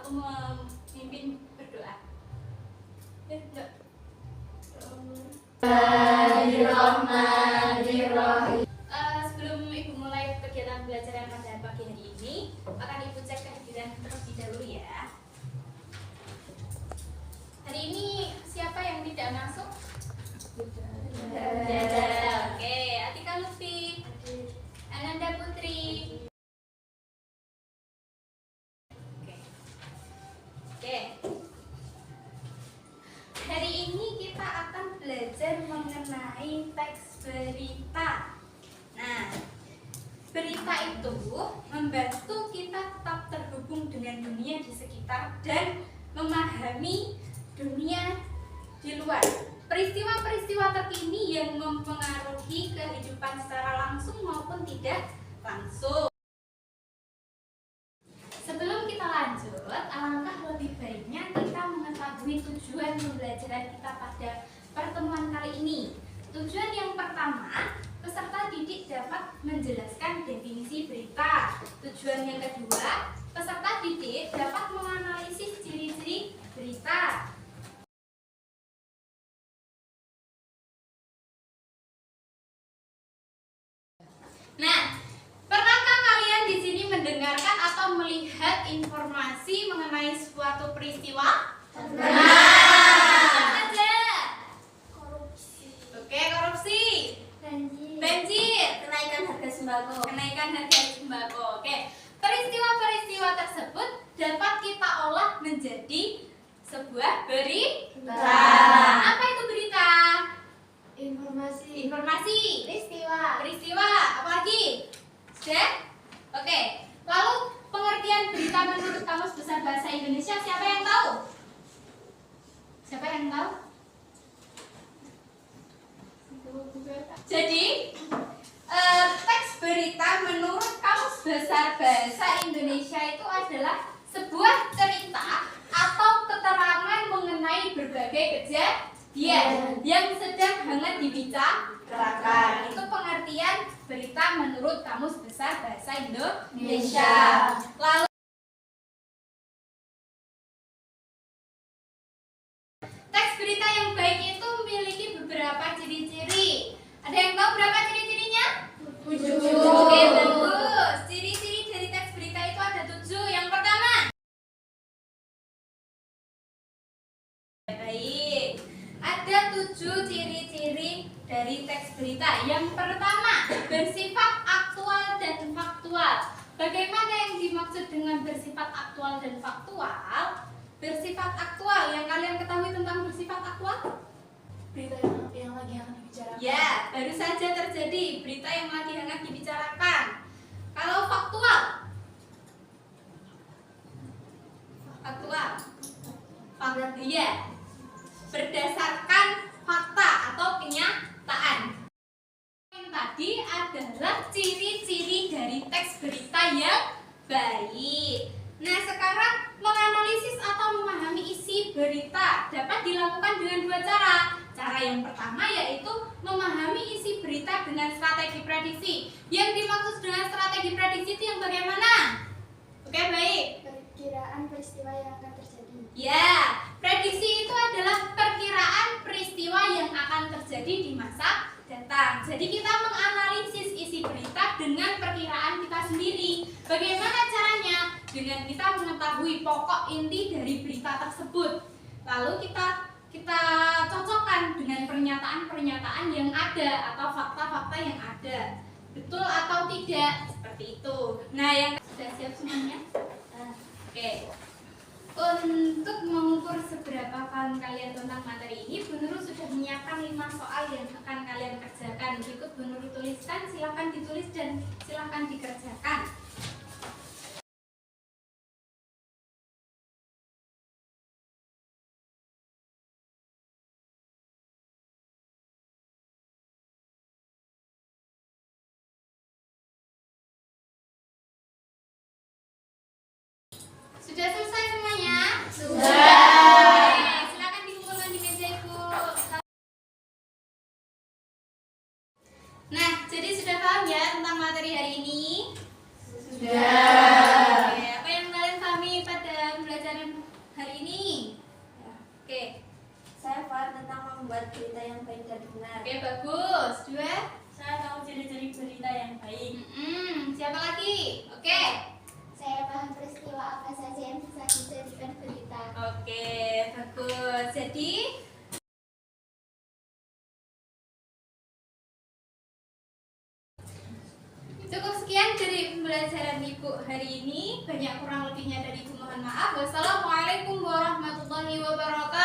memimpin berdoa. Enggak. Bismillahirrahmanirrahim. Sebelum Ibu mulai kegiatan pembelajaran pada pagi hari ini, akan Ibu cek kehadiran terlebih dahulu ya. Hari ini siapa yang tidak masuk? Oke, Atika Lutfi, Ananda Putri. Oke. Hari ini kita akan belajar mengenai teks berita. Nah, berita itu membantu kita tetap terhubung dengan dunia di sekitar dan memahami dunia di luar. Peristiwa-peristiwa terkini yang mempengaruhi kehidupan secara langsung maupun tidak langsung. Sebelum kita lanjut, alangkah lebih baiknya kita mengetahui tujuan pembelajaran kita pada pertemuan kali ini. Tujuan yang pertama, peserta didik dapat menjelaskan definisi berita. Tujuan yang kedua, peserta didik dapat menganalisis ciri-ciri berita. Nah, pernahkah kalian di sini mendengarkan atau melihat informasi mengenai suatu peristiwa? Apa saja? Korupsi. Oke, korupsi. Banjir. Kenaikan harga sembako. Kenaikan harga sembako. Oke. Peristiwa-peristiwa tersebut dapat kita olah menjadi sebuah berita. Apa itu berita? Informasi. Informasi. Peristiwa. Peristiwa. Apalagi? Sudah? Oke. Lalu pengertian berita menurut Kamus Besar Bahasa Indonesia siapa yang tahu? Siapa yang tahu? Jadi teks berita menurut Kamus Besar Bahasa Indonesia itu adalah sebuah cerita atau keterangan mengenai berbagai kejadian yang sedang hangat dibicarakan. Itu pengertian berita menurut Kamus Besar Bahasa Indonesia. Lalu teks berita yang baik itu memiliki beberapa ciri-ciri. Ada yang tahu berapa ciri-cirinya? 7. Oke, bagus. Ciri-ciri dari teks berita itu ada 7. Yang pertama, baik. Ada 7 ciri-ciri dari teks berita. Yang pertama, bersifat aktual dan faktual. Bagaimana yang dimaksud dengan bersifat aktual dan faktual? Bersifat aktual, yang kalian ketahui tentang bersifat aktual? Berita yang lagi hangat dibicarakan. Ya, baru saja terjadi berita yang lagi hangat dibicarakan. Kalau faktual? Faktual. Iya. Berdasarkan fakta atau kenyataan. Yang tadi adalah ciri-ciri dari teks berita yang baik. Nah, sekarang menganalisis atau memahami isi berita dapat dilakukan dengan 2 cara. Cara yang pertama yaitu memahami isi berita dengan strategi prediksi. Yang dimaksud dengan strategi prediksi itu yang bagaimana? Oke, baik. Perkiraan peristiwa yang akan terjadi. Ya, prediksi itu adalah perkiraan peristiwa yang akan terjadi di masa datang. Jadi kita menganalisis isi berita dengan perkiraan kita sendiri. Bagaimana caranya? Dengan kita mengetahui pokok inti dari berita tersebut. Lalu kita cocokkan dengan pernyataan-pernyataan yang ada atau fakta-fakta yang ada. Betul atau tidak? Seperti itu. Nah, yang sudah siap semuanya? Oke. Untuk mengukur seberapa paham kalian tentang materi ini, Bu Nurul sudah menyiapkan 5 soal yang akan kalian kerjakan. Berikut Bu Nurul tuliskan, silakan ditulis dan silakan dikerjakan. Sudah selesai semuanya? Sudah. Silakan dikumpulkan di meja Ibu. Nah, jadi sudah paham ya tentang materi hari ini? Sudah. Oke, apa yang kalian pahami pada pembelajaran membuat berita yang baik dan benar. Oke, bagus. 2. Saya tahu ciri-ciri berita yang baik. Siapa lagi? Oke. Saya paham peristiwa apa saja yang bisa dijadikan berita. Oke, bagus. Jadi cukup sekian dari pembelajaran Ibu hari ini. Banyak kurang lebihnya dari Ibu mohon maaf. Wassalamualaikum warahmatullahi wabarakatuh.